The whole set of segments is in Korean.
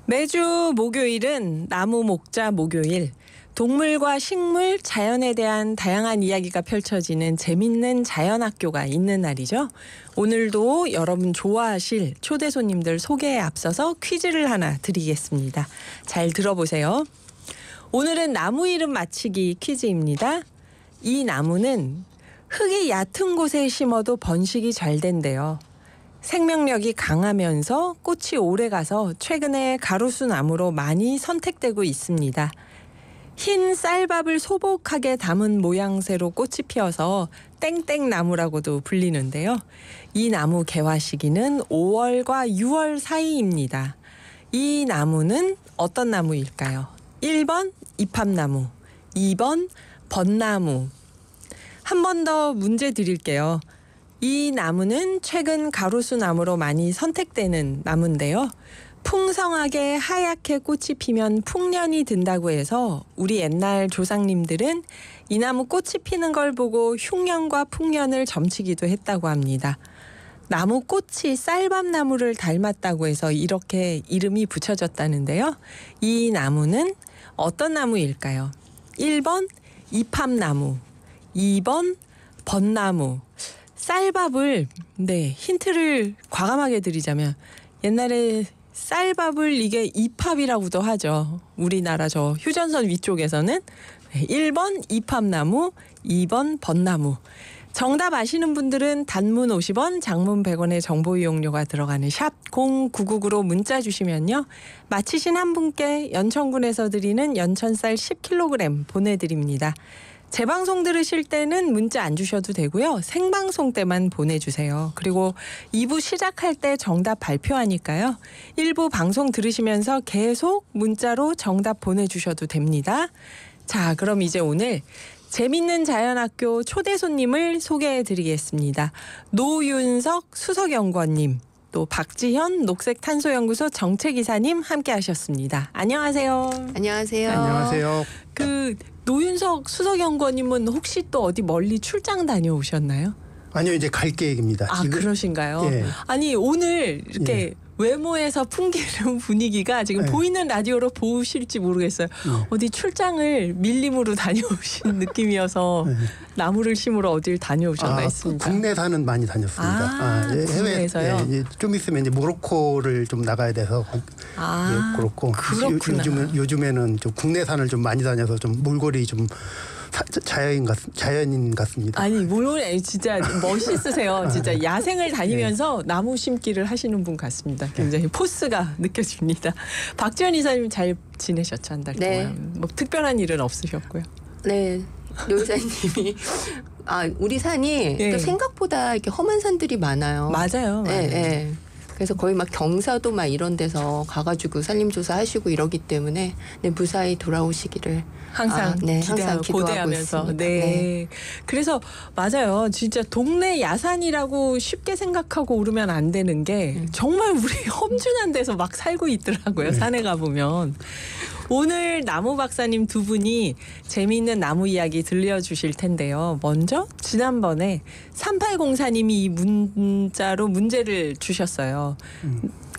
매주 목요일은 나무 목자 목요일. 동물과 식물, 자연에 대한 다양한 이야기가 펼쳐지는 재밌는 자연학교가 있는 날이죠. 오늘도 여러분 좋아하실 초대 손님들 소개에 앞서서 퀴즈를 하나 드리겠습니다. 잘 들어보세요. 오늘은 나무 이름 맞히기 퀴즈입니다. 이 나무는 흙이 얕은 곳에 심어도 번식이 잘 된대요. 생명력이 강하면서 꽃이 오래가서 최근에 가로수 나무로 많이 선택되고 있습니다. 흰 쌀밥을 소복하게 담은 모양새로 꽃이 피어서 땡땡나무라고도 불리는데요. 이 나무 개화 시기는 5월과 6월 사이입니다. 이 나무는 어떤 나무일까요? 1번 이팝나무, 2번 벚나무. 한 번 더 문제 드릴게요. 이 나무는 최근 가로수 나무로 많이 선택되는 나무인데요. 풍성하게 하얗게 꽃이 피면 풍년이 든다고 해서 우리 옛날 조상님들은 이 나무 꽃이 피는 걸 보고 흉년과 풍년을 점치기도 했다고 합니다. 나무 꽃이 쌀밥나무를 닮았다고 해서 이렇게 이름이 붙여졌다는데요. 이 나무는 어떤 나무일까요? 1번 이팝나무, 2번 벚나무. 쌀밥을 힌트를 과감하게 드리자면 옛날에 쌀밥을 이게 이팝이라고도 하죠. 우리나라 저 휴전선 위쪽에서는 1번 이팝나무, 2번 벚나무. 정답 아시는 분들은 단문 50원, 장문 100원의 정보 이용료가 들어가는 샵 0999로 문자 주시면요. 맞히신 한 분께 연천군에서 드리는 연천쌀 10kg 보내드립니다. 재방송 들으실 때는 문자 안 주셔도 되고요. 생방송 때만 보내주세요. 그리고 2부 시작할 때 정답 발표하니까요. 1부 방송 들으시면서 계속 문자로 정답 보내주셔도 됩니다. 자, 그럼 이제 오늘 재밌는 자연학교 초대 손님을 소개해드리겠습니다. 노윤석 수석연구원님, 또 박지현 녹색탄소연구소 정책이사님 함께하셨습니다. 안녕하세요. 안녕하세요. 안녕하세요. 노윤석 수석연구원님은 혹시 또 어디 멀리 출장 다녀오셨나요? 아니요, 이제 갈 계획입니다. 아, 지금? 그러신가요? 예. 아니, 오늘 이렇게 외모에서 풍기는 분위기가 지금 보이는 라디오로 보실지 모르겠어요. 어디 출장을 밀림으로 다녀오신 느낌이어서 나무를 심으러 어딜 다녀오셨나 했습니다. 국내산은 많이 다녔습니다. 국내에서요? 해외 좀 있으면 이제 모로코를 좀 나가야 돼서 그렇고. 그렇구나. 요즘에는 좀 국내산을 좀 많이 다녀서 좀 몰골이 좀 자연인 같습니다. 아니 물론 진짜 멋있으세요. 진짜 야생을 다니면서 나무 심기를 하시는 분 같습니다. 굉장히 포스가 느껴집니다. 박지현 이사님 잘 지내셨죠, 한 달 동안? 뭐 특별한 일은 없으셨고요. 네, 노사님이 우리 산이 또 생각보다 이렇게 험한 산들이 많아요. 맞아요. 네. 그래서 거의 막 경사도 막 이런 데서 가가지고 산림조사 하시고 이러기 때문에 무사히 돌아오시기를 항상 항상 고대하면서 그래서 맞아요. 진짜 동네 야산이라고 쉽게 생각하고 오르면 안 되는 게 정말 우리 험준한 데서 막 살고 있더라고요. 산에 가보면. 오늘 나무 박사님 두 분이 재미있는 나무 이야기 들려주실 텐데요. 먼저 지난번에 3804님이 이 문자로 문제를 주셨어요.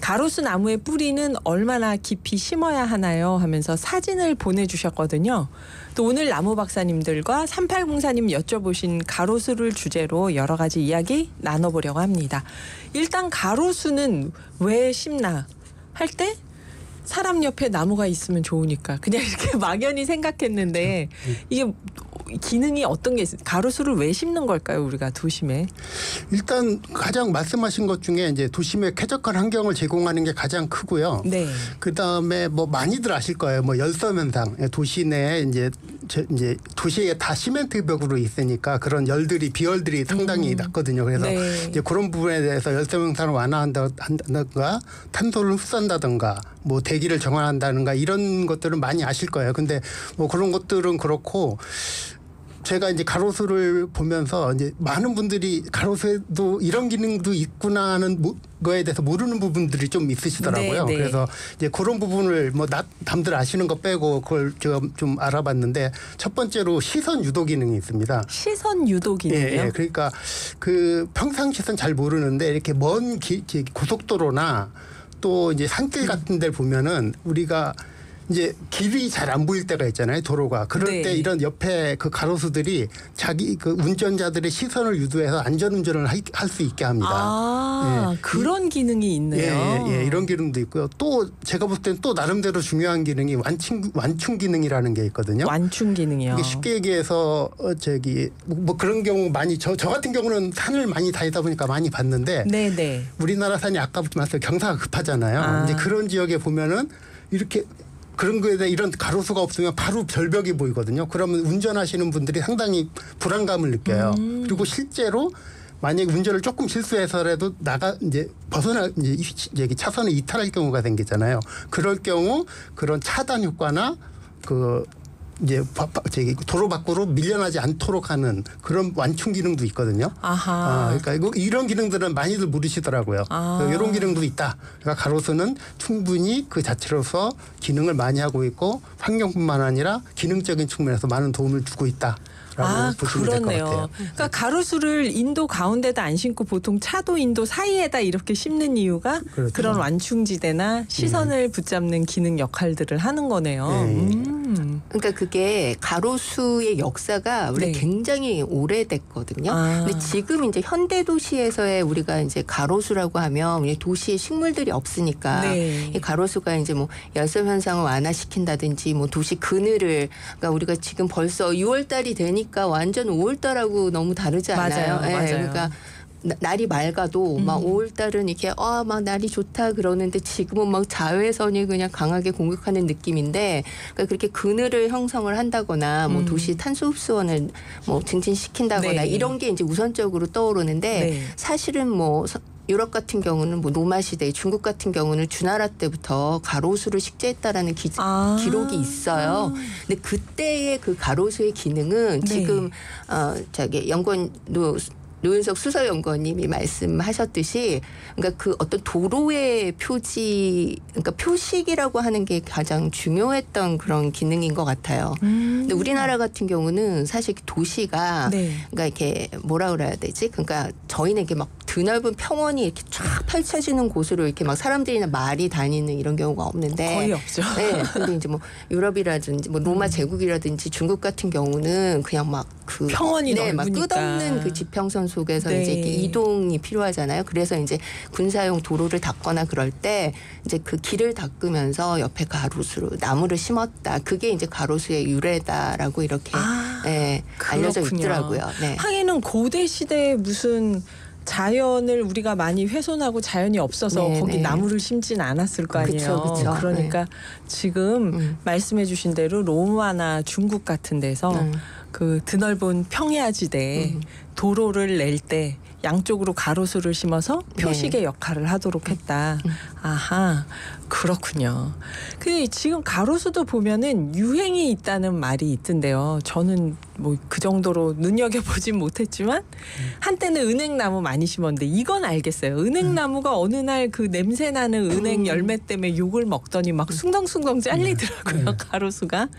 가로수 나무의 뿌리는 얼마나 깊이 심어야 하나요? 하면서 사진을 보내주셨거든요. 또 오늘 나무 박사님들과 3804님 여쭤보신 가로수를 주제로 여러 가지 이야기 나눠보려고 합니다. 일단 가로수는 왜 심나 할 때 사람 옆에 나무가 있으면 좋으니까 그냥 이렇게 막연히 생각했는데 이게 기능이 어떤 게 있어요? 가로수를 왜 심는 걸까요, 우리가 도심에? 일단 가장 말씀하신 것 중에 이제 도심에 쾌적한 환경을 제공하는 게 가장 크고요. 네. 그 다음에 뭐 많이들 아실 거예요. 뭐 열섬 현상. 도시 내에 이제 도시에 다 시멘트 벽으로 있으니까 그런 열들이 비열들이 상당히 낮거든요. 그래서 이제 그런 부분에 대해서 열섬 현상을 완화한다든가 탄소를 흡수한다든가 뭐 대기를 정화한다든가 이런 것들은 많이 아실 거예요. 근데 뭐 그런 것들은 그렇고 제가 이제 가로수를 보면서 이제 많은 분들이 가로수에도 이런 기능도 있구나 하는 거에 대해서 모르는 부분들이 좀 있으시더라고요. 그래서 이제 그런 부분을 뭐 남들 아시는 거 빼고 그걸 제가 좀 알아봤는데 첫 번째로 시선 유도 기능이 있습니다. 시선 유도 기능이요? 그러니까 그 평상시선 잘 모르는데 이렇게 먼 고속도로나 또 이제 산길 같은 데를 보면은 우리가 이제 길이 잘 안 보일 때가 있잖아요. 도로가. 그럴 네. 때 이런 옆에 그 가로수들이 자기 그 운전자들의 시선을 유도해서 안전운전을 할 수 있게 합니다. 아, 예. 그런 기능이 있네요. 예, 이런 기능도 있고요. 또 제가 볼 때는 또 나름대로 중요한 기능이 완충 기능이라는 게 있거든요. 완충 기능이요. 이게 쉽게 얘기해서 뭐 그런 경우 많이 저 같은 경우는 산을 많이 다니다 보니까 많이 봤는데 네네. 우리나라 산이 아까 말씀 경사가 급하잖아요. 이제 그런 지역에 보면은 이렇게 그런 거에 대해 이런 가로수가 없으면 바로 절벽이 보이거든요. 그러면 운전하시는 분들이 상당히 불안감을 느껴요. 그리고 실제로 만약에 운전을 조금 실수해서라도 이제 이제 차선을 이탈할 경우가 생기잖아요. 그럴 경우 그런 차단 효과나 이제 도로 밖으로 밀려나지 않도록 하는 그런 완충 기능도 있거든요. 아하. 그러니까 이런 기능들은 많이들 모르시더라고요. 이런 기능도 있다. 그러니까 가로수는 충분히 그 자체로서 기능을 많이 하고 있고 환경뿐만 아니라 기능적인 측면에서 많은 도움을 주고 있다. 보시면 될 것 그렇네요. 같아요. 그러니까 가로수를 인도 가운데다 안 심고 보통 차도 인도 사이에다 이렇게 심는 이유가 그렇죠. 그런 완충지대나 시선을 붙잡는 기능 역할들을 하는 거네요. 그러니까 그게 가로수의 역사가 원래 네. 굉장히 오래됐거든요. 아. 근데 지금 이제 현대 도시에서의 우리가 이제 가로수라고 하면 도시에 식물들이 없으니까 네. 이 가로수가 이제 뭐 열섬 현상을 완화시킨다든지 뭐 도시 그늘을 그러니까 우리가 지금 벌써 6월 달이 되니까 완전 5월 달하고 너무 다르지 않아요? 맞아요. 예, 맞아요. 그러니까 날이 맑아도 막 5월 달은 이렇게 막 날이 좋다 그러는데 지금은 막 자외선이 그냥 강하게 공격하는 느낌인데 그러니까 그렇게 그늘을 형성을 한다거나 뭐 도시 탄소 흡수원을 뭐 증진시킨다거나 네. 이런 게 이제 우선적으로 떠오르는데 네. 사실은 뭐 유럽 같은 경우는 뭐 로마 시대, 중국 같은 경우는 주나라 때부터 가로수를 식재했다라는 기록이 있어요. 근데 그때의 그 가로수의 기능은 네. 지금 연구원 노윤석 수서연구원님이 말씀하셨듯이 그러니까 그 어떤 도로의 표지 그러니까 표식이라고 하는 게 가장 중요했던 그런 기능인 것 같아요. 근데 우리나라 같은 경우는 사실 도시가 네. 그러니까 이렇게 뭐라 그래야 되지? 그러니까 저희는 이렇게 막 드넓은 평원이 이렇게 쫙 펼쳐지는 곳으로 이렇게 막 사람들이나 말이 다니는 이런 경우가 없는데 거의 없죠. 네. 근데 이제 뭐 유럽이라든지 뭐 로마 제국이라든지 중국 같은 경우는 그냥 막 그 평원이 막 넓으니까. 끝없는 그 지평선 속에서 네. 이제 이렇게 이동이 필요하잖아요. 그래서 이제 군사용 도로를 닦거나 그럴 때 이제 그 길을 닦으면서 옆에 가로수로 나무를 심었다. 그게 이제 가로수의 유래다라고 이렇게 알려져 그렇군요. 있더라고요. 네. 하기는 고대 시대에 무슨 자연을 우리가 많이 훼손하고 자연이 없어서 네, 거기 네. 나무를 심진 않았을 거 아니에요. 그쵸. 그러니까 지금 말씀해 주신 대로 로마나 중국 같은 데서 그 드넓은 평야지대에 도로를 낼 때 양쪽으로 가로수를 심어서 표식의 역할을 하도록 했다. 아하, 그렇군요. 근데 지금 가로수도 보면은 유행이 있다는 말이 있던데요. 저는 뭐 그 정도로 눈여겨보진 못했지만 한때는 은행나무 많이 심었는데 이건 알겠어요. 은행나무가 어느 날 그 냄새나는 은행 열매 때문에 욕을 먹더니 막 숭덩숭덩 잘리더라고요. 가로수가.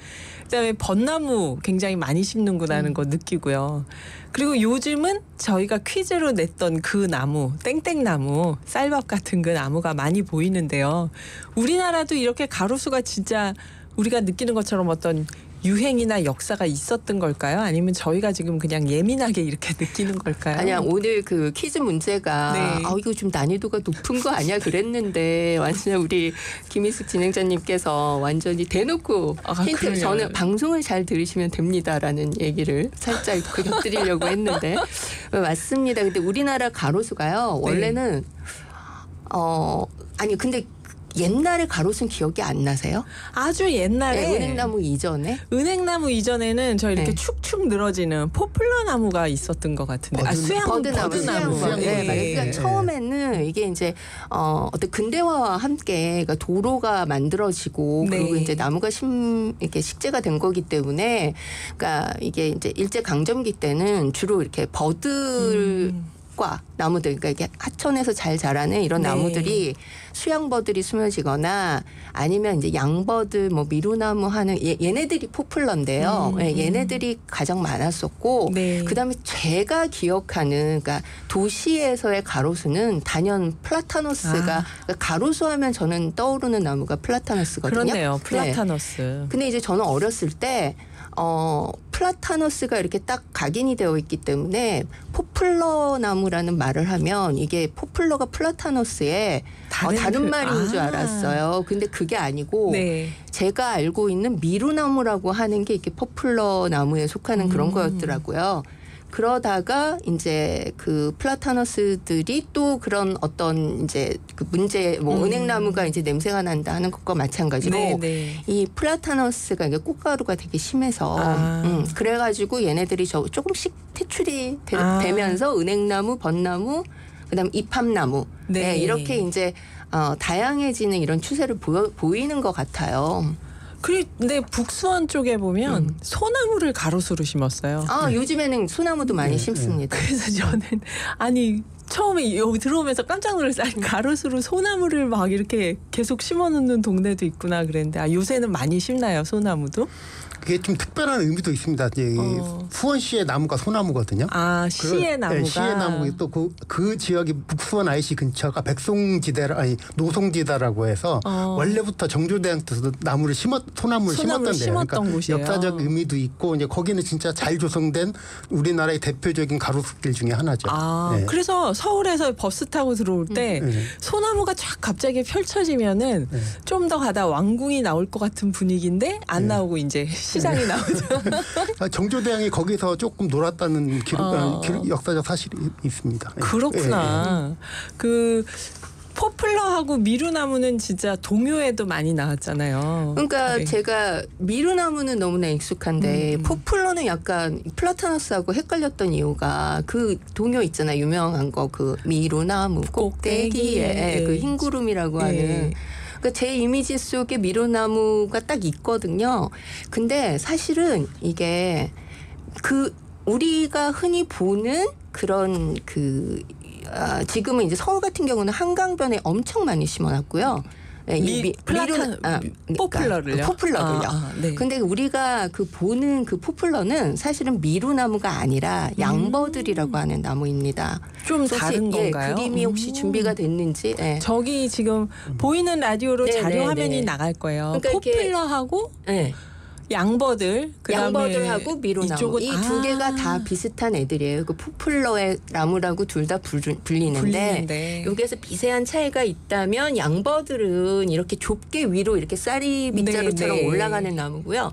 그다음에 벚나무 굉장히 많이 심는구나는 거 느끼고요. 그리고 요즘은 저희가 퀴즈로 냈던 그 나무, 땡땡나무, 쌀밥 같은 그 나무가 많이 보이는데요. 우리나라도 이렇게 가로수가 진짜 우리가 느끼는 것처럼 어떤 유행이나 역사가 있었던 걸까요? 아니면 저희가 지금 그냥 예민하게 이렇게 느끼는 걸까요? 아니야, 오늘 그 퀴즈 문제가 네. 이거 좀 난이도가 높은 거 아니야 그랬는데 완전 우리 김희숙 진행자님께서 완전히 대놓고 힌트 그래요? 저는 방송을 잘 들으시면 됩니다라는 얘기를 살짝 곁들이려고 했는데 맞습니다. 근데 우리나라 가로수가요. 원래는 아니 근데 옛날에 가로수는 기억이 안 나세요? 아주 옛날에 네, 은행나무 이전에 은행나무 이전에는 저 이렇게 네. 축축 늘어지는 포플러 나무가 있었던 것 같은데 버드나무. 네, 맞아요. 그러니까 처음에는 이게 이제 어떤 근대화와 함께 그러니까 도로가 만들어지고 네. 그리고 이제 나무가 이렇게 식재가 된 거기 때문에 그러니까 이게 이제 일제 강점기 때는 주로 이렇게 흙과 나무들, 그러니까 이게 하천에서 잘 자라는 이런 네. 나무들이 수양버들이 숨어지거나 아니면 이제 양버들, 뭐 미루나무 하는 얘네들이 포플러인데요. 얘네들이 가장 많았었고, 네. 그다음에 제가 기억하는, 그러니까 도시에서의 가로수는 단연 플라타너스가, 그러니까 가로수하면 저는 떠오르는 나무가 플라타너스거든요. 그렇네요. 플라타너스. 네. 근데 이제 저는 어렸을 때 플라타너스가 이렇게 딱 각인이 되어 있기 때문에 포플러 나무라는 말을 하면 이게 포플러가 플라타너스의 다른 말인 줄 알았어요. 근데 그게 아니고 네. 제가 알고 있는 미루나무라고 하는 게 이렇게 포플러 나무에 속하는 그런 거였더라고요. 그러다가 이제 그 플라타너스들이 또 그런 어떤 이제 그 문제, 뭐 은행나무가 이제 냄새가 난다 하는 것과 마찬가지로 네, 네. 이 플라타너스가 이게 꽃가루가 되게 심해서 그래가지고 얘네들이 조금씩 퇴출이 되면서 은행나무, 벚나무, 그다음 이팝나무, 네. 네, 이렇게 이제 다양해지는 이런 추세를 보이는 것 같아요. 근데 북수원 쪽에 보면 소나무를 가로수로 심었어요. 요즘에는 소나무도 많이 심습니다. 그래서 저는 아니 처음에 여기 들어오면서 깜짝 놀랐어요. 아니, 가로수로 소나무를 막 이렇게 계속 심어놓는 동네도 있구나 그랬는데 요새는 많이 심나요, 소나무도? 그게 좀 특별한 의미도 있습니다. 이제 수원시의 나무가 소나무거든요. 시의 나무가. 네, 시의 나무 또 그 지역이 북수원 IC 근처가 노송지대라고 해서 원래부터 정조대왕 때도 소나무를 심었던 데요. 그러니까 곳이에요. 역사적 의미도 있고 이제 거기는 진짜 잘 조성된 우리나라의 대표적인 가로수길 중에 하나죠. 네. 그래서 서울에서 버스 타고 들어올 때 소나무가 쫙 갑자기 펼쳐지면은 좀 더 가다 왕궁이 나올 것 같은 분위기인데 안 나오고 이제 시장이 나오죠. 정조대왕이 거기서 조금 놀았다는 역사적 사실이 있습니다. 그렇구나. 그 포플러하고 미루나무는 진짜 동요에도 많이 나왔잖아요. 그러니까 제가 미루나무는 너무나 익숙한데 포플러는 약간 플라타너스하고 헷갈렸던 이유가 그 동요 있잖아요. 유명한 거 그 미루나무 꼭대기에 그 흰구름이라고 하는. 그러니까 제 이미지 속에 미루나무가 딱 있거든요. 근데 사실은 이게 우리가 흔히 보는 그런 지금은 이제 서울 같은 경우는 한강변에 엄청 많이 심어놨고요. 포플러를요? 포플러를요. 네. 근데 우리가 보는 그 포플러는 사실은 미루나무가 아니라 양버들이라고 하는 나무입니다. 좀 다른 건가요? 그림이 혹시 준비가 됐는지. 네. 저기 지금 보이는 라디오로 자료 화면이 나갈 거예요. 그러니까 포플러하고 양버들, 양버들하고 미루나무 이 두 개가 다 비슷한 애들이에요. 그 포플러의 나무라고 둘 다 불리는데 여기에서 미세한 차이가 있다면 양버들은 이렇게 좁게 위로 이렇게 쌀이 밑자루처럼 올라가는 나무고요.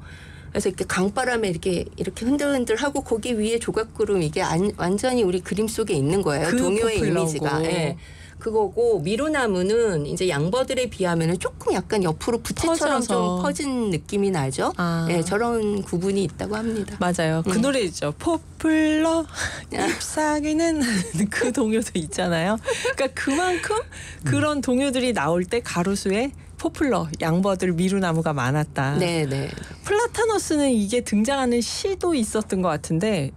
그래서 이렇게 강바람에 이렇게 흔들흔들하고 거기 위에 조각구름 이게 완전히 우리 그림 속에 있는 거예요. 동요의 이미지가. 네. 그거고 미루나무는 이제 양버들에 비하면은 조금 약간 옆으로 부채처럼 좀 퍼진 느낌이 나죠. 네, 저런 구분이 있다고 합니다. 맞아요. 그 노래 있죠. 포플러 잎사귀는 그 동요도 있잖아요. 그러니까 그만큼 그런 동요들이 나올 때 가로수에 포플러, 양버들, 미루나무가 많았다. 네네. 플라타너스는 이게 등장하는 시도 있었던 것 같은데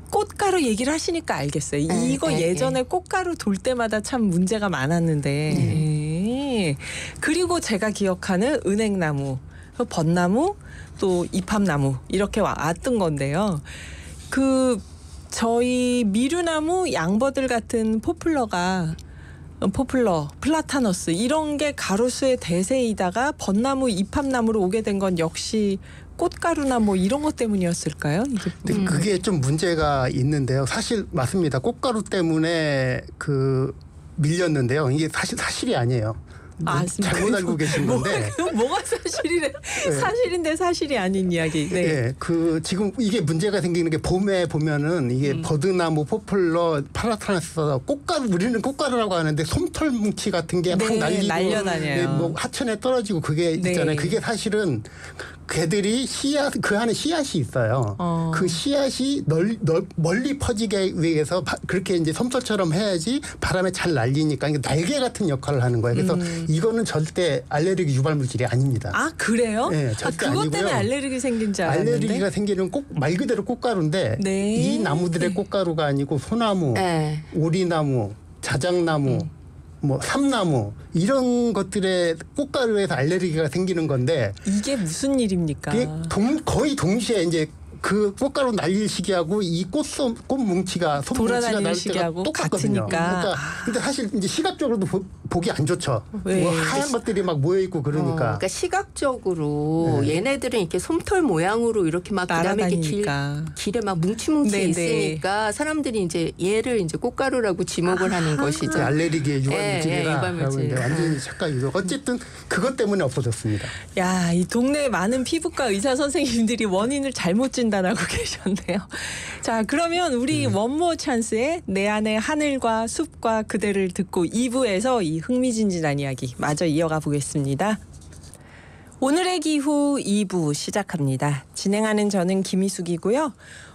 꽃가루 얘기를 하시니까 알겠어요. 이거 예전에 꽃가루 돌 때마다 참 문제가 많았는데. 그리고 제가 기억하는 은행나무, 벚나무, 또 이팝나무 이렇게 왔던 건데요. 저희 미루나무, 양버들 같은 포플러, 플라타너스 이런 게 가로수의 대세이다가 벚나무, 이팝나무로 오게 된 건 역시 꽃가루나 뭐 이런 것 때문이었을까요? 근데 그게 좀 문제가 있는데요. 사실 맞습니다. 꽃가루 때문에 밀렸는데요. 이게 사실이 아니에요. 잘못 알고 계신 건데. 뭐가 사실이래? 사실인데 사실이 아닌 이야기. 네. 지금 이게 문제가 생기는 게 봄에 보면은 이게 버드나무, 포플러, 파라타나스 우리는 꽃가루라고 하는데 솜털 뭉치 같은 게 막 날리고 날려다녀요. 뭐 하천에 떨어지고 그게 있잖아요. 그게 사실은 개들이 그 안에 씨앗이 있어요. 그 씨앗이 멀리 퍼지게 위해서 그렇게 이제 솜털처럼 해야지 바람에 잘 날리니까 이게 날개 같은 역할을 하는 거예요. 그래서 이거는 절대 알레르기 유발 물질이 아닙니다. 아 그래요? 네, 절대 그것 아니고요. 때문에 알레르기 생긴 줄 알았는데. 알레르기가 생기는 말 그대로 꽃가루인데 네. 이 나무들의 꽃가루가 아니고 소나무, 네. 오리나무, 자작나무, 뭐 삼나무 이런 것들의 꽃가루에서 알레르기가 생기는 건데 이게 무슨 일입니까? 그게 거의 동시에 이제 그 꽃가루 날릴 시기하고 이 꽃 뭉치가 돌아다니는 날 때가 시기하고 똑같거든요. 같으니까. 그러니까 근데 사실 이제 시각적으로도 보기 안 좋죠. 왜? 뭐 하얀 것들이 막 모여 있고 그러니까. 그러니까 시각적으로 얘네들은 이렇게 솜털 모양으로 이렇게 막 그다음에 이렇게 길에 막 뭉치뭉치 네네. 있으니까 사람들이 이제 얘를 이제 꽃가루라고 지목을 하는 것이죠. 알레르기의 유발물질이라 유발물질. 완전히 착각이죠. 어쨌든 그것 때문에 없어졌습니다. 야, 이 동네 많은 피부과 의사 선생님들이 원인을 잘못 진단하고 계셨네요. 자, 그러면 우리 원모 찬스의 내 안의 하늘과 숲과 그대를 듣고 2부에서 이 흥미진진한 이야기 마저 이어가 보겠습니다. 오늘의 기후 2부 시작합니다. 진행하는 저는 김희숙이고요.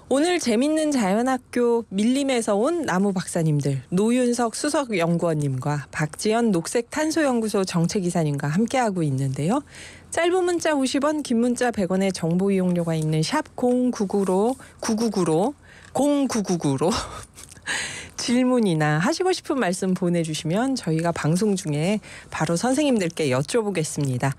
오늘 재밌는 자연학교 밀림에서 온 나무 박사님들 노윤석 수석연구원님과 박지연 녹색탄소연구소 정책이사님과 함께하고 있는데요. 짧은 문자 50원, 긴 문자 100원의 정보 이용료가 있는 샵 0999로 질문이나 하시고 싶은 말씀 보내주시면 저희가 방송 중에 바로 선생님들께 여쭤보겠습니다.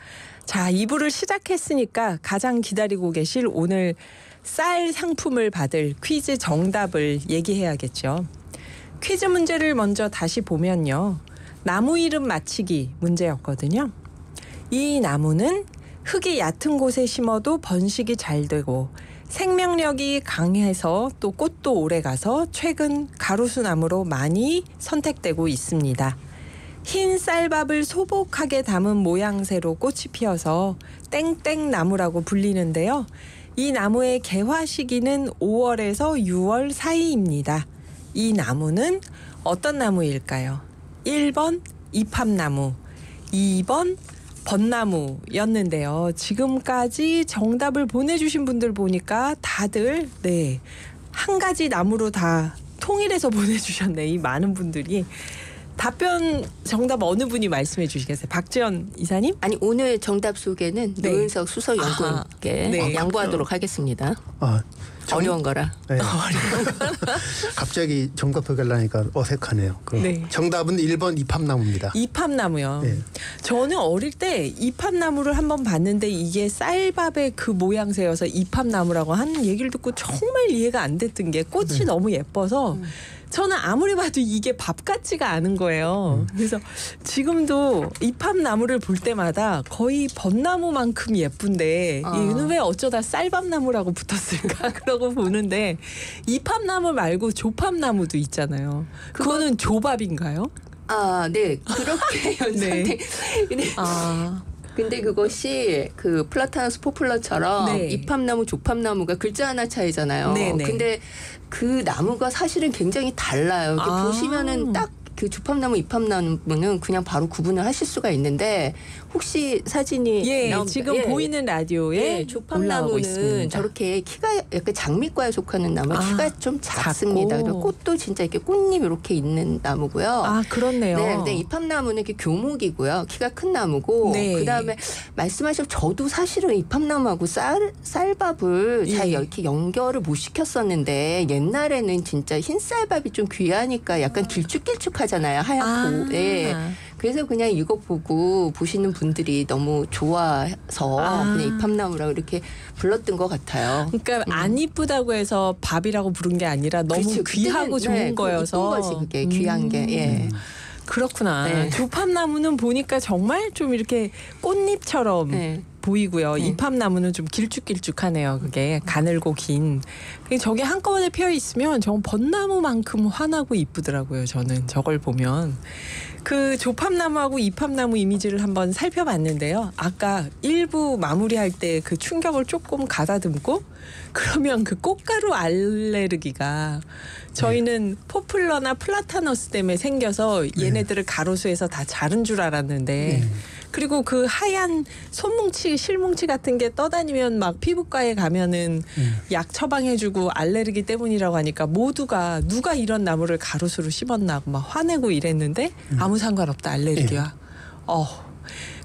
자, 2부를 시작했으니까 가장 기다리고 계실 오늘 쌀 상품을 받을 퀴즈 정답을 얘기해야겠죠. 퀴즈 문제를 먼저 다시 보면요. 나무 이름 맞히기 문제였거든요. 이 나무는 흙이 얕은 곳에 심어도 번식이 잘 되고 생명력이 강해서 또 꽃도 오래가서 최근 가로수나무로 많이 선택되고 있습니다. 흰 쌀밥을 소복하게 담은 모양새로 꽃이 피어서 땡땡나무라고 불리는데요. 이 나무의 개화 시기는 5월에서 6월 사이입니다. 이 나무는 어떤 나무일까요? 1번 이팝나무, 2번 벚나무였는데요. 지금까지 정답을 보내주신 분들 보니까 다들 한 가지 나무로 다 통일해서 보내주셨네. 이 많은 분들이. 답변 정답 어느 분이 말씀해 주시겠어요? 박지연 이사님? 아니 오늘 정답 소개는 노윤석 수석연구원께 양보하도록 하겠습니다. 어려운 거라. 네. 갑자기 정답 소개하려니까 어색하네요. 정답은 1번 이팝나무입니다. 이팝나무요. 네. 저는 어릴 때 이팝나무를 한번 봤는데 이게 쌀밥의 그 모양새여서 이팝나무라고 하는 얘기를 듣고 정말 이해가 안 됐던 게 꽃이 너무 예뻐서 저는 아무리 봐도 이게 밥 같지가 않은 거예요. 그래서 지금도 이팝나무를 볼 때마다 거의 벚나무만큼 예쁜데 얘는 왜 어쩌다 쌀밥나무라고 붙었을까 그러고 보는데 이팝나무 말고 조팝나무도 있잖아요. 그거는 조밥인가요? 네. 그렇게 연상돼. 근데 그것이 그 플라타너스 포플러처럼 이팝나무, 조팝나무가 글자 하나 차이잖아요. 근데 그 나무가 사실은 굉장히 달라요. 보시면은 딱 그 조팝나무, 이팝나무는 그냥 바로 구분을 하실 수가 있는데 혹시 사진이 지금 보이는 라디오에 조팝나무는 저렇게 키가 약간 장미과에 속하는 나무, 키가 좀 작습니다. 그리고 꽃도 진짜 이렇게 꽃잎 이렇게 있는 나무고요. 그렇네요. 근데 이팝나무는 이렇게 교목이고요. 키가 큰 나무고 그다음에 말씀하신 저도 사실은 이팝나무하고 쌀밥을 잘 이렇게 연결을 못 시켰었는데 옛날에는 진짜 흰 쌀밥이 좀 귀하니까 약간 길쭉길쭉하잖아요. 하얗고. 그래서 그냥 이거 보고 보시는 분들이 너무 좋아서 그냥 이팝나무라고 이렇게 불렀던 것 같아요. 그러니까 안 이쁘다고 해서 밥이라고 부른 게 아니라 너무 그렇죠. 귀하고 좋은 거여서. 이쁜 것이 그게 귀한 게. 그렇구나. 조팝나무는 보니까 정말 좀 이렇게 꽃잎처럼 보이고요. 이팝나무는 좀 길쭉길쭉하네요. 그게 가늘고 긴. 저게 한꺼번에 피어 있으면 정말 벚나무만큼 환하고 이쁘더라고요. 저는 저걸 보면. 그 조팝나무하고 이팝나무 이미지를 한번 살펴봤는데요. 아까 1부 마무리할 때 그 충격을 조금 가다듬고 그러면 그 꽃가루 알레르기가 저희는 포플러나 플라타너스 때문에 생겨서 얘네들을 가로수에서 다 자른 줄 알았는데 그리고 그 하얀 손뭉치, 실뭉치 같은 게 떠다니면 막 피부과에 가면은 약 처방해주고 알레르기 때문이라고 하니까 모두가 누가 이런 나무를 가로수로 심었나 막 화내고 이랬는데 아무 상관없다 알레르기와.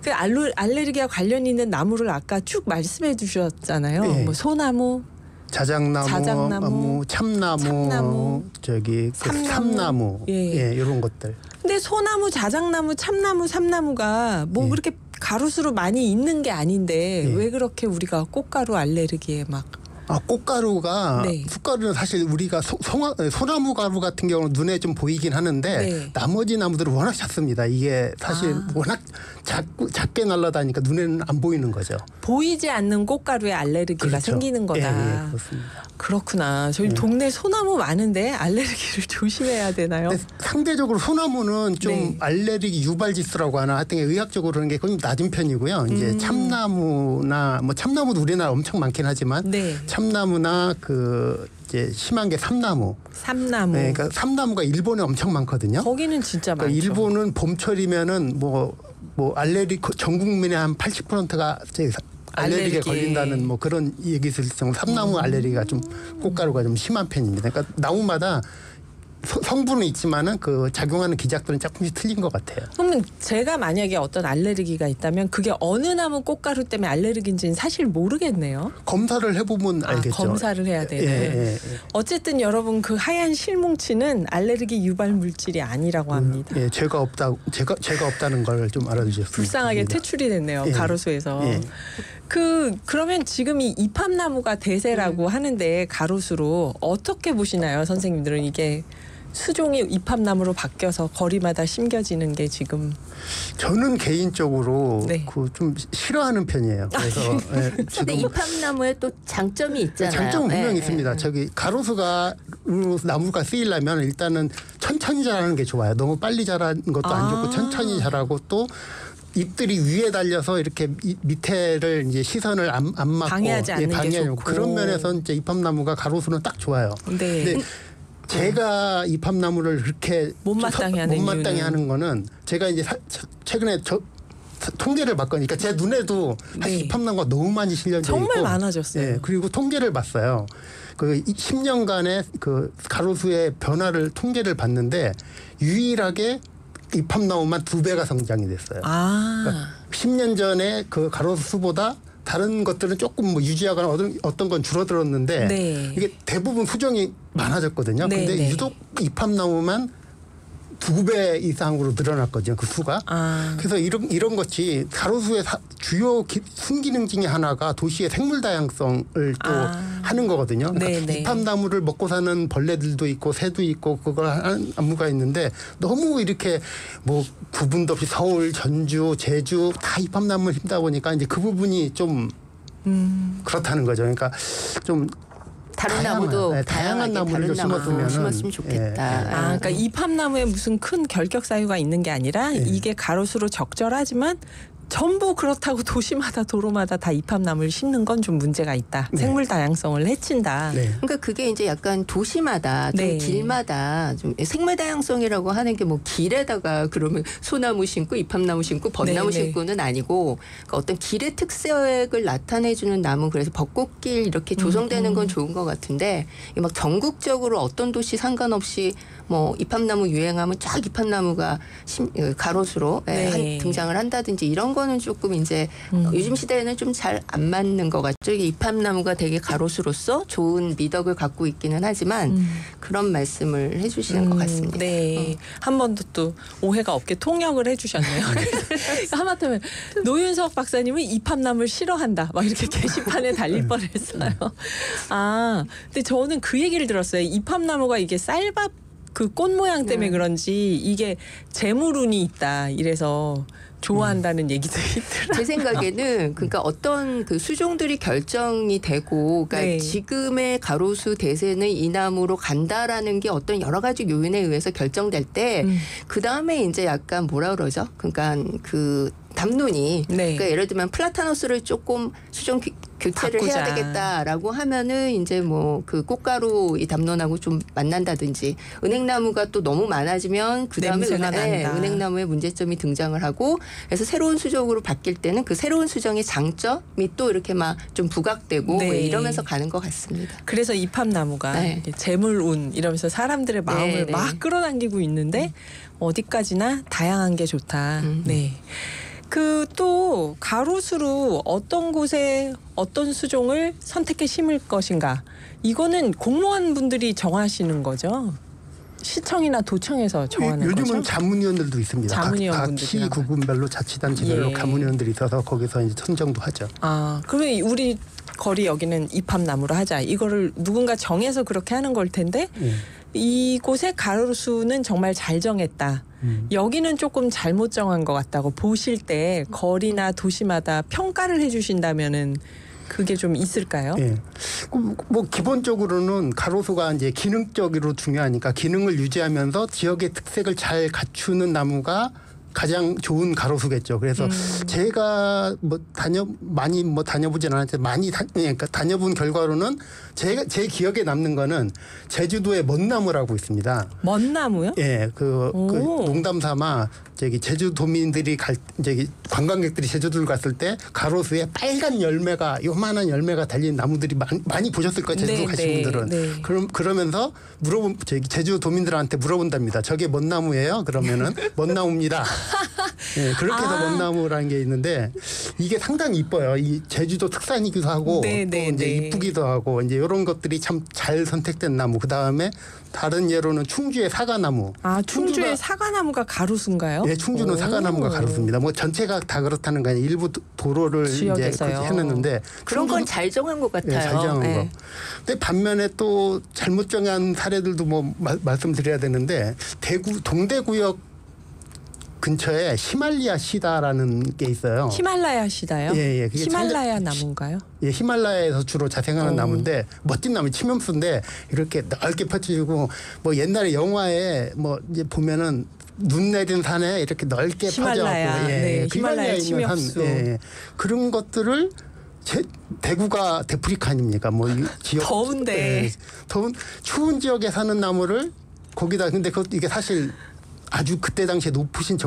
그 알레르기와 관련 있는 나무를 아까 쭉 말씀해 주셨잖아요. 뭐 소나무, 자작나무, 참나무, 저기 삼나무, 이런 것들. 근데 소나무, 자작나무, 참나무, 삼나무가 뭐 그렇게 가로수로 많이 있는 게 아닌데 왜 그렇게 우리가 꽃가루 알레르기에 막 꽃가루가 숯가루는 사실 우리가 소나무 가루 같은 경우는 눈에 좀 보이긴 하는데 나머지 나무들은 워낙 작습니다. 이게 사실 워낙 작게 날아다니까 눈에는 안 보이는 거죠. 보이지 않는 꽃가루에 알레르기가 생기는 거다. 그렇습니다. 그렇구나. 저희 동네 소나무 많은데 알레르기를 조심해야 되나요? 상대적으로 소나무는 좀 알레르기 유발 지수라고 하나 하여튼 의학적으로는 게 좀 낮은 편이고요. 이제 참나무나 뭐 참나무도 우리나라 엄청 많긴 하지만 참나무나 그 이제 심한 게 삼나무. 그러니까 삼나무가 일본에 엄청 많거든요. 거기는 진짜 많죠. 일본은 봄철이면은 뭐 알레르기 전 국민의 한 80%가 알레르기에 걸린다는 뭐 그런 얘기 있을 정도 삼나무 알레르기가 좀 꽃가루가 좀 심한 편입니다. 그러니까 나무마다 성분은 있지만은 그 작용하는 기작들은 조금씩 틀린 것 같아요. 그러면 제가 만약에 어떤 알레르기가 있다면 그게 어느 나무 꽃가루 때문에 알레르기인지는 사실 모르겠네요. 검사를 해보면 알겠죠. 검사를 해야 되는. 어쨌든 여러분 그 하얀 실뭉치는 알레르기 유발 물질이 아니라고 합니다. 죄가 없다는 걸 좀 알아주셨으면 불쌍하게 좋겠습니다. 퇴출이 됐네요. 가로수에서. 그러면 지금 이 이팝나무가 대세라고 하는데 가로수로 어떻게 보시나요, 선생님들은? 이게 수종이 이팝나무로 바뀌어서 거리마다 심겨지는 게 지금. 저는 개인적으로 그 좀 싫어하는 편이에요. 그래서 근데 이팝나무에 또 장점이 있잖아요. 장점은 분명히 있습니다. 저기 가로수가 나무가 쓰이려면 일단은 천천히 자라는 게 좋아요. 너무 빨리 자라는 것도 안 좋고 천천히 자라고 또 잎들이 위에 달려서 이렇게 밑에를 이제 시선을 안 막고 방해하지 않는 게 좋고 그런 면에서 이제 이팝나무가 가로수는 딱 좋아요. 근데 제가 이팝나무를 그렇게 못마땅해 하는 거는 제가 이제 최근에 통계를 봤거니까 제 눈에도 사실 이팝나무가 너무 많이 실려져 있고 정말 많아졌어요. 그리고 통계를 봤어요. 그 10년간의 그 가로수의 변화를 통계를 봤는데 유일하게 이팝나무만 2배가 성장이 됐어요. 그러니까 10년 전에 그 가로수보다 다른 것들은 조금 뭐 유지하거나 어떤 건 줄어들었는데 이게 대부분 수종이 많아졌거든요. 근데 유독 이팝나무만 2배 이상으로 늘어났거든요. 그 수가. 그래서 이런 것이 가로수의 주요 순기능 중에 하나가 도시의 생물 다양성을 또 하는 거거든요. 그러니까 이팝나무를 먹고 사는 벌레들도 있고 새도 있고 그걸 하는 나무가 있는데 너무 이렇게 뭐 구분도 없이 서울, 전주, 제주 다 이팝나무를 심다 보니까 이제 그 부분이 좀 그렇다는 거죠. 그러니까 좀 다른 나무도 다양한 나무를 심었으면 좋겠다. 그러니까 이팝나무에 무슨 큰 결격 사유가 있는 게 아니라 이게 가로수로 적절하지만 전부 그렇다고 도시마다 도로마다 다 이팝나무를 심는 건 좀 문제가 있다. 생물 다양성을 해친다. 그러니까 그게 이제 약간 도시마다 좀 길마다 좀 생물 다양성이라고 하는 게 뭐 길에다가 그러면 소나무 심고 이팝나무 심고 벚나무 심고는 아니고 그러니까 어떤 길의 특색을 나타내주는 나무 그래서 벚꽃길 이렇게 조성되는 건 좋은 것 같은데 막 전국적으로 어떤 도시 상관없이 뭐 이팝나무 유행하면 쫙 이팝나무가 가로수로 등장을 한다든지 이런 거는 조금 이제 요즘 시대에는 좀 잘 안 맞는 것 같죠. 이팝나무가 되게 가로수로서 좋은 미덕을 갖고 있기는 하지만 그런 말씀을 해주시는 것 같습니다. 한 번도 또 오해가 없게 통역을 해주셨네요. 하마터면 노윤석 박사님은 이팝나무를 싫어한다. 막 이렇게 게시판에 달릴 뻔했어요. 근데 저는 그 얘기를 들었어요. 이팝나무가 이게 쌀밥 그 꽃 모양 때문에 그런지 이게 재물운이 있다. 이래서 좋아한다는 얘기도 있더라고요. 제 생각에는 그러니까 어떤 그 수종들이 결정이 되고 그러니까 지금의 가로수 대세는 이 나무로 간다라는 게 어떤 여러 가지 요인에 의해서 결정될 때 그다음에 이제 약간 뭐라 그러죠? 그러니까 그 담론이 그러니까 예를 들면 플라타너스를 조금 수종 교체를 해야 바꾸자. 되겠다라고 하면은 이제 뭐 그 꽃가루 이 담론하고 좀 만난다든지 은행나무가 또 너무 많아지면 그 다음에 냄새가 난다. 은행나무의 문제점이 등장을 하고 그래서 새로운 수종으로 바뀔 때는 그 새로운 수종의 장점이 또 이렇게 막 좀 부각되고 네. 이러면서 가는 것 같습니다. 그래서 이팝나무가 네. 이렇게 재물운 이러면서 사람들의 마음을 네. 막 끌어당기고 있는데 어디까지나 다양한 게 좋다. 네. 그 또 가로수로 어떤 곳에 어떤 수종을 선택해 심을 것인가 이거는 공무원 분들이 정하시는 거죠. 시청이나 도청에서 정하는 요즘은 거죠. 자문위원들도 있습니다. 각 자문위원분들이 시 구분별로 자치단체별로 예. 자문위원들이 있어서 거기서 이제 선정도 하죠. 아, 그러면 우리 거리 여기는 이팝나무로 하자. 이거를 누군가 정해서 그렇게 하는 걸 텐데 예. 이곳의 가로수는 정말 잘 정했다. 여기는 조금 잘못 정한 것 같다고 보실 때 거리나 도시마다 평가를 해주신다면은 그게 좀 있을까요? 예. 뭐 기본적으로는 가로수가 이제 기능적으로 중요하니까 기능을 유지하면서 지역의 특색을 잘 갖추는 나무가 가장 좋은 가로수겠죠. 그래서 제가 뭐 많이 다녀보진 않았지만 그러니까 다녀본 결과로는 제 기억에 남는 거는 제주도의 먼나무라고 있습니다. 먼나무요? 예, 그 오. 농담 삼아 제주도민들이 관광객들이 제주도를 갔을 때 가로수에 빨간 열매가 요만한 열매가 달린 나무들이 많이 보셨을 거예요. 제주도 네, 가신 네, 분들은. 네. 그러면서 제주도민들한테 물어본답니다. 저게 뭔 나무예요? 그러면은 먼 나무입니다. 예, 그렇게 해서 먼 나무라는 게 있는데 이게 상당히 이뻐요. 이 제주도 특산이기도 하고 네, 또 네, 이제 네. 이쁘기도 하고 이제 이런 것들이 참 잘 선택된 나무. 그 다음에 다른 예로는 충주의 사과나무. 아, 충주의 사과나무가 가로수인가요? 네, 충주는 오. 사과나무가 가로수입니다. 뭐 전체가 다 그렇다는 거 아니에요. 일부 도로를 이제 지역에서요. 그렇게 해놨는데 그런 건 잘 정한 것 같아요. 네, 잘 정한 네. 거. 근데 반면에 또 잘못 정한 사례들도 뭐 말씀드려야 되는데 동대구역 근처에 히말리아 시다라는 게 있어요. 히말라야 시다요? 예, 예. 그게 히말라야 나무인가요? 예, 히말라야에서 주로 자생하는 나무인데 멋진 나무 치면수인데 이렇게 넓게 펼쳐지고 뭐 옛날에 영화에 뭐 이제 보면은 눈 내린 산에 이렇게 넓게 히말라야, 퍼져갖고 네, 그 히말라야 있는 산, 침엽수. 예, 그런 것들을 대구가 데프리카 아닙니까? 뭐 이 지역 더운데. 예, 추운 지역에 사는 나무를 거기다 근데 이게 사실 아주 그때 당시에 높으신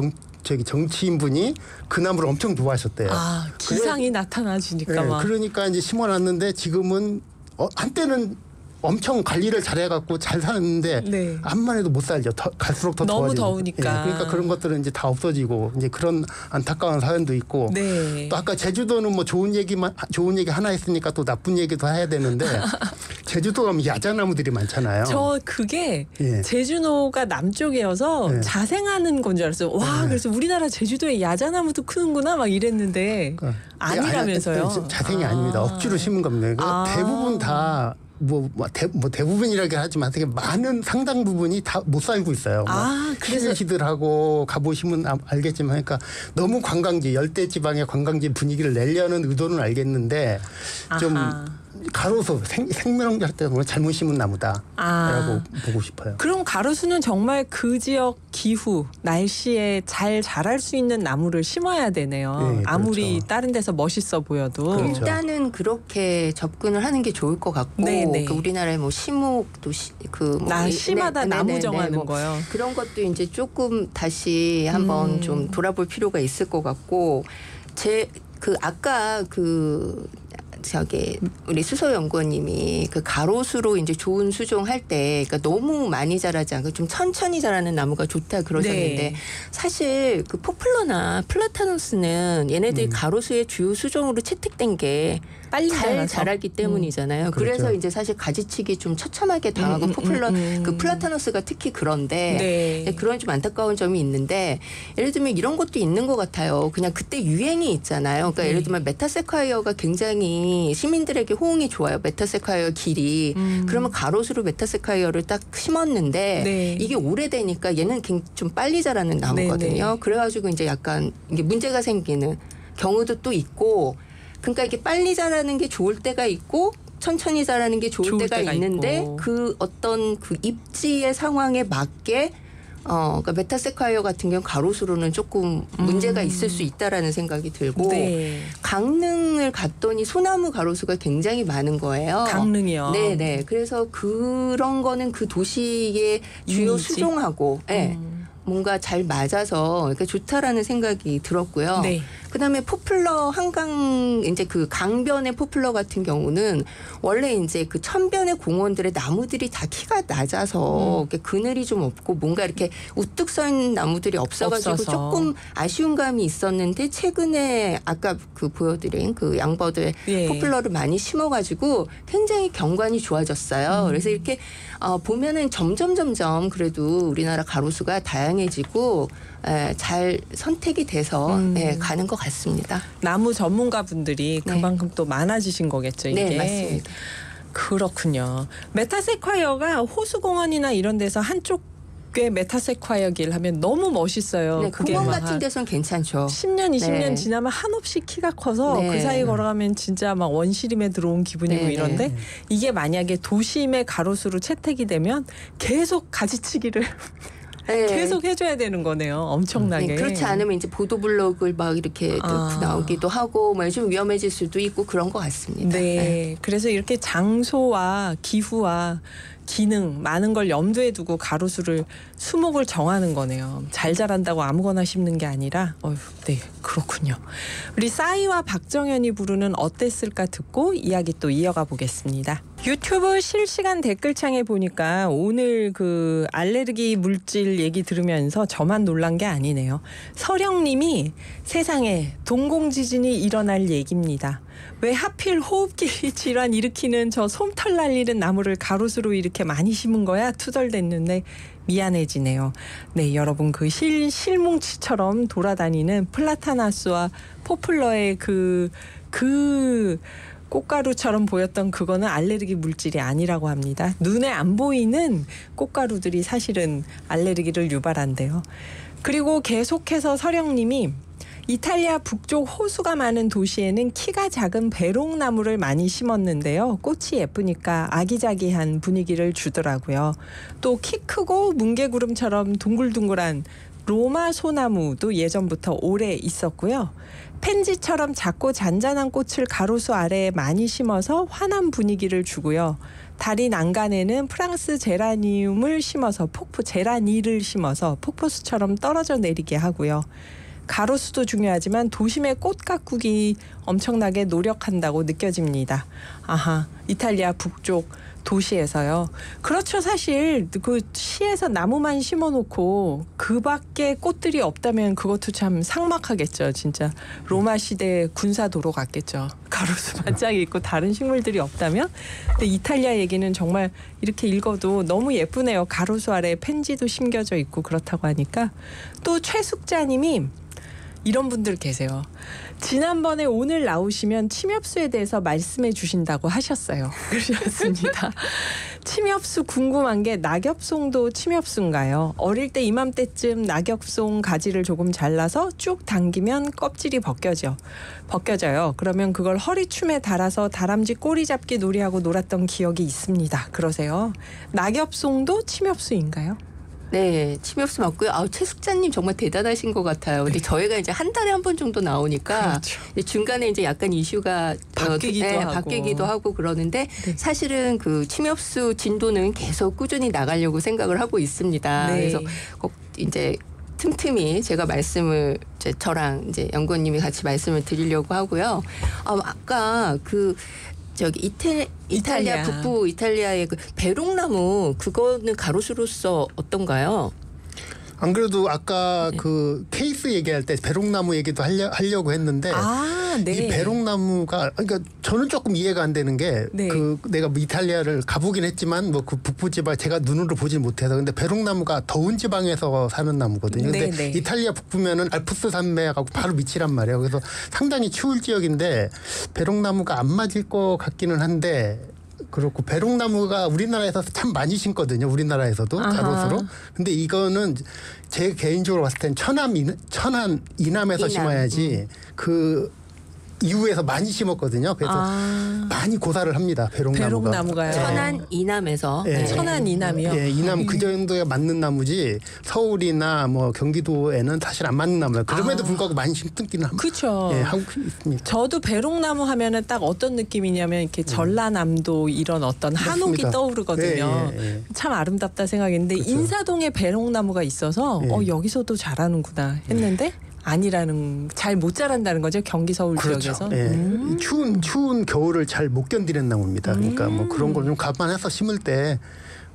정치인분이 그 나무를 엄청 좋아하셨대요. 아, 기상이 나타나지니까 네, 막. 그러니까 이제 심어놨는데 지금은 한때는 엄청 관리를 잘해갖고 잘 사는데 네. 암만 해도 못 살죠. 갈수록 더 너무 더워지고. 더우니까. 그러니까 그런 것들은 이제 다 없어지고 이제 그런 안타까운 사연도 있고. 네. 또 아까 제주도는 뭐 좋은 얘기 하나 했으니까 또 나쁜 얘기도 해야 되는데 제주도 가면 야자나무들이 많잖아요. 저 그게 예. 제주도가 남쪽이어서 예. 자생하는 건 줄 알았어요. 와, 그래서 우리나라 제주도에 야자나무도 크는구나 막 이랬는데 아니라면서요. 자생이 아닙니다. 억지로 심은 겁니다. 대부분 다 대부분이라고 하지만 되게 많은 상당 부분이 다 못 살고 있어요. 그래서 시들하고 가보시면 알겠지만 그러니까 너무 관광지 열대지방의 관광지 분위기를 내려는 의도는 알겠는데 좀 가로수 생명할 때 보면 잘못 심은 나무다라고 보고 싶어요. 그럼 가로수는 정말 그 지역 기후, 날씨에 잘 자랄 수 있는 나무를 심어야 되네요. 네, 그렇죠. 아무리 다른 데서 멋있어 보여도. 그렇죠. 일단은 그렇게 접근을 하는 게 좋을 것 같고 네네. 그 우리나라의 뭐 시목도 시마다 나무 정하는 뭐 거요. 그런 것도 이제 조금 다시 한번 좀 돌아볼 필요가 있을 것 같고 아까 우리 수소연구원님이 그 가로수로 이제 좋은 수종할 때 그러니까 너무 많이 자라지 않고 좀 천천히 자라는 나무가 좋다 그러셨는데 네. 사실 그 포플러나 플라타누스는 얘네들이 가로수의 주요 수종으로 채택된 게 빨리 잘 자라기 때문이잖아요. 그렇죠. 그래서 이제 사실 가지치기 좀 처참하게 당하고 그 플라타누스가 특히 그런데 네. 그런 좀 안타까운 점이 있는데 예를 들면 이런 것도 있는 것 같아요. 그냥 그때 유행이 있잖아요. 그러니까 예를 들면 메타세콰이어가 굉장히 시민들에게 호응이 좋아요. 메타세콰이어 길이. 그러면 가로수로 메타세콰이어를 딱 심었는데 네. 이게 오래되니까 얘는 좀 빨리 자라는 나무거든요. 네, 네. 그래가지고 이제 약간 이게 문제가 생기는 경우도 또 있고 그러니까 이게 빨리 자라는 게 좋을 때가 있고 천천히 자라는 게 좋을 때가 있는데 있고. 그 어떤 그 입지의 상황에 맞게 그러니까 메타세콰이어 같은 경우 가로수로는 조금 문제가 있을 수 있다라는 생각이 들고 네. 강릉을 갔더니 소나무 가로수가 굉장히 많은 거예요. 강릉이요. 네네. 그래서 그런 거는 그 도시의 주요 이미지? 수종하고 네. 뭔가 잘 맞아서 그러니까 좋다라는 생각이 들었고요. 네. 그다음에 포플러 한강 이제 그 강변의 포플러 같은 경우는 원래 이제 그 천변의 공원들의 나무들이 다 키가 낮아서 이렇게 그늘이 좀 없고 뭔가 이렇게 우뚝 서 있는 나무들이 없어가지고 없어서. 조금 아쉬운 감이 있었는데 최근에 아까 그 보여드린 그 양버드의 예. 포플러를 많이 심어가지고 굉장히 경관이 좋아졌어요. 그래서 이렇게 보면은 점점 그래도 우리나라 가로수가 다양해지고 잘 선택이 돼서 가는 것 같습니다. 나무 전문가분들이 네. 그만큼 또 많아지신 거겠죠. 이게. 네, 맞습니다. 그렇군요. 메타세콰이어가 호수공원이나 이런 데서 한쪽에 메타세콰이어 길 하면 너무 멋있어요. 네, 그게 공원 막 같은 데서는 괜찮죠. 10년, 20년 네. 지나면 한없이 키가 커서 네. 그 사이 걸어가면 진짜 막 원시림에 들어온 기분이고 네, 이런데 네. 이게 만약에 도심의 가로수로 채택이 되면 계속 가지치기를 네. 계속 해줘야 되는 거네요. 엄청나게. 네, 그렇지 않으면 이제 보도블록을 막 이렇게 나오기도 하고 뭐 좀 위험해질 수도 있고 그런 것 같습니다. 네. 그래서 이렇게 장소와 기후와 기능 많은 걸 염두에 두고 가로수를 수목을 정하는 거네요. 잘 자란다고 아무거나 심는 게 아니라 네, 그렇군요. 우리 싸이와 박정현이 부르는 어땠을까 듣고 이야기 또 이어가 보겠습니다. 유튜브 실시간 댓글창에 보니까 오늘 그 알레르기 물질 얘기 들으면서 저만 놀란 게 아니네요. 서령님이 세상에 동공지진이 일어날 얘기입니다. 왜 하필 호흡기 질환 일으키는 저 솜털 날리는 나무를 가로수로 이렇게 많이 심은 거야? 투덜댔는데 미안해지네요. 네, 여러분 그 실뭉치처럼 돌아다니는 플라타나스와 포플러의 그 꽃가루처럼 보였던 그거는 알레르기 물질이 아니라고 합니다. 눈에 안 보이는 꽃가루들이 사실은 알레르기를 유발한대요. 그리고 계속해서 서령님이 이탈리아 북쪽 호수가 많은 도시에는 키가 작은 배롱나무를 많이 심었는데요. 꽃이 예쁘니까 아기자기한 분위기를 주더라고요. 또 키 크고 뭉게구름처럼 둥글둥글한 로마 소나무도 예전부터 오래 있었고요. 펜지처럼 작고 잔잔한 꽃을 가로수 아래에 많이 심어서 환한 분위기를 주고요. 다리 난간에는 프랑스 제라니움을 심어서 제라니를 심어서 폭포수처럼 떨어져 내리게 하고요. 가로수도 중요하지만 도심의 꽃 가꾸기 엄청나게 노력한다고 느껴집니다. 아하, 이탈리아 북쪽 도시에서요. 그렇죠. 사실 그 시에서 나무만 심어놓고 그 밖에 꽃들이 없다면 그것도 참 삭막하겠죠. 진짜 로마 시대 군사도로 같겠죠. 가로수만 짝이 있고 다른 식물들이 없다면. 근데 이탈리아 얘기는 정말 이렇게 읽어도 너무 예쁘네요. 가로수 아래에 펜지도 심겨져 있고 그렇다고 하니까. 또 최숙자님이 이런 분들 계세요. 지난번에 오늘 나오시면 침엽수에 대해서 말씀해 주신다고 하셨어요. 그러셨습니다. 침엽수 궁금한 게 낙엽송도 침엽수인가요? 어릴 때 이맘때쯤 낙엽송 가지를 조금 잘라서 쭉 당기면 껍질이 벗겨져요. 그러면 그걸 허리춤에 달아서 다람쥐 꼬리 잡기 놀이하고 놀았던 기억이 있습니다. 그러세요. 낙엽송도 침엽수인가요? 네, 침엽수 맞고요. 최숙자님 정말 대단하신 것 같아요. 근데 저희가 이제 한 달에 한 번 정도 나오니까 그렇죠. 이제 중간에 이제 약간 이슈가 바뀌기도 하고 그러는데 네. 사실은 그 침엽수 진도는 계속 꾸준히 나가려고 생각을 하고 있습니다. 네. 그래서 꼭 이제 틈틈이 제가 말씀을 저랑 이제 연구원님이 같이 말씀을 드리려고 하고요. 아까 저기 이탈리아 북부 이탈리아의 그 배롱나무 그거는 가로수로서 어떤가요? 안 그래도 아까 그 케이스 얘기할 때 배롱나무 얘기도 하려고 했는데 네. 이 배롱나무가 그러니까 저는 조금 이해가 안 되는 게 네. 내가 뭐 이탈리아를 가보긴 했지만 뭐 그 북부 지방 제가 눈으로 보질 못해서 근데 배롱나무가 더운 지방에서 사는 나무거든요. 근데 네. 이탈리아 북부면은 알프스 산맥하고 바로 밑이란 말이에요. 그래서 상당히 추울 지역인데 배롱나무가 안 맞을 것 같기는 한데 그렇고 배롱나무가 우리나라에서 참 많이 심거든요. 우리나라에서도 가로수로. 근데 이거는 제 개인적으로 봤을 땐 천안 이남에서 심어야지 그 이후에서 많이 심었거든요. 그래서 많이 고사를 합니다. 배롱나무가. 배롱나무가요. 천안 이남에서 네. 천안 이남이요. 예, 이남 그 정도에 맞는 나무지 서울이나 뭐 경기도에는 사실 안 맞는 나무예요. 그럼에도 불구하고 많이 심기는 합니다. 그렇죠. 예, 하고 있습니다. 저도 배롱나무 하면은 딱 어떤 느낌이냐면 이렇게 전라남도 이런 어떤 한옥이 그렇습니다. 떠오르거든요. 예, 예. 참 아름답다 생각했는데 그렇죠. 인사동에 배롱나무가 있어서 예. 여기서도 자라는구나 했는데 아니라는 잘 못 자란다는 거죠. 경기 서울 그렇죠. 지역에서. 예. 추운 겨울을 잘 못 견디는 나무입니다. 그러니까 뭐 그런 걸 좀 감안해서 심을 때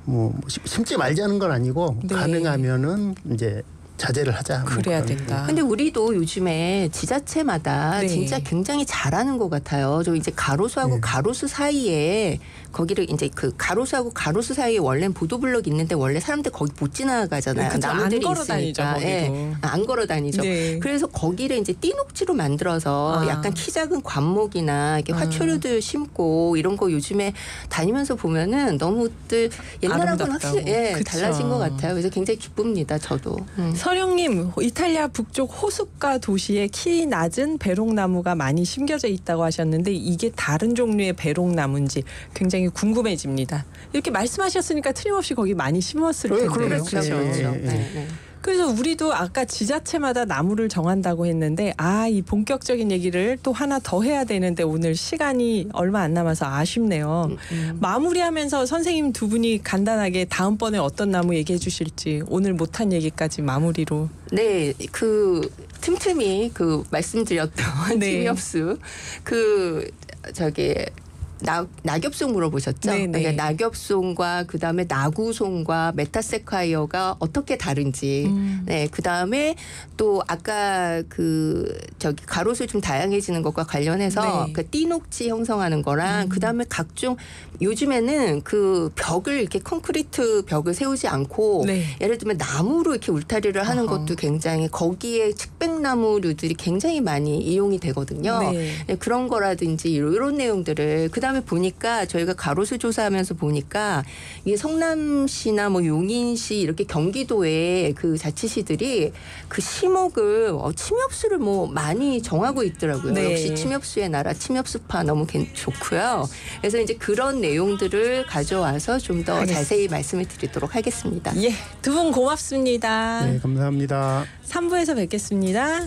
뭐 심지 말자는 건 아니고 네. 가능하면은 이제 자제를 하자. 뭐 그래야 그런. 된다. 근데 우리도 요즘에 지자체마다 네. 진짜 굉장히 잘하는 것 같아요. 저 이제 가로수하고 네. 가로수 사이에 거기를 이제 그 가로수하고 가로수 사이에 원래는 보도블럭 있는데 원래 사람들 거기 못 지나가잖아요. 그쵸, 안 나무들이 걸어 다니죠, 있으니까. 거기도. 안 걸어 다니죠. 네. 그래서 거기를 이제 띠녹지로 만들어서 약간 키 작은 관목이나 이렇게 화초류들 심고 이런 거 요즘에 다니면서 보면은 너무들 옛날하고는 아름답다고. 확실히 그쵸. 달라진 것 같아요. 그래서 굉장히 기쁩니다. 저도. 서령님, 이탈리아 북쪽 호숫가 도시에 키 낮은 배롱나무가 많이 심겨져 있다고 하셨는데 이게 다른 종류의 배롱나무인지 굉장히 궁금해집니다. 이렇게 말씀하셨으니까 틀림없이 거기 많이 심었을 텐데요. 그럼요. 그렇죠. 네, 그렇죠. 네, 네. 네, 네. 그래서 우리도 아까 지자체마다 나무를 정한다고 했는데 이 본격적인 얘기를 또 하나 더 해야 되는데 오늘 시간이 얼마 안 남아서 아쉽네요. 마무리하면서 선생님 두 분이 간단하게 다음번에 어떤 나무 얘기해 주실지 오늘 못한 얘기까지 마무리로. 네, 그 틈틈이 그 말씀드렸던 네. 침엽수 낙엽송 물어보셨죠? 네네. 그러니까 낙엽송과 그다음에 나구송과 메타세콰이어가 어떻게 다른지. 네, 그다음에 또 아까 가로수 좀 다양해지는 것과 관련해서 네. 그 띠녹지 형성하는 거랑 그다음에 각종 요즘에는 그 벽을 이렇게 콘크리트 벽을 세우지 않고 네. 예를 들면 나무로 이렇게 울타리를 하는 것도 굉장히 거기에 측백나무류들이 굉장히 많이 이용이 되거든요. 네. 네, 그런 거라든지 이런 내용들을 그다음에 보니까 저희가 가로수 조사하면서 보니까 이게 성남시나 뭐 용인시 이렇게 경기도의 그 자치시들이 그 심옥을 침엽수를 뭐 많이 정하고 있더라고요. 네. 역시 침엽수의 나라 침엽수파 너무 좋고요. 그래서 이제 그런 내용들을 가져와서 좀 더 알겠습니다. 자세히 말씀을 드리도록 하겠습니다. 두 분 고맙습니다. 네, 감사합니다. 3부에서 뵙겠습니다.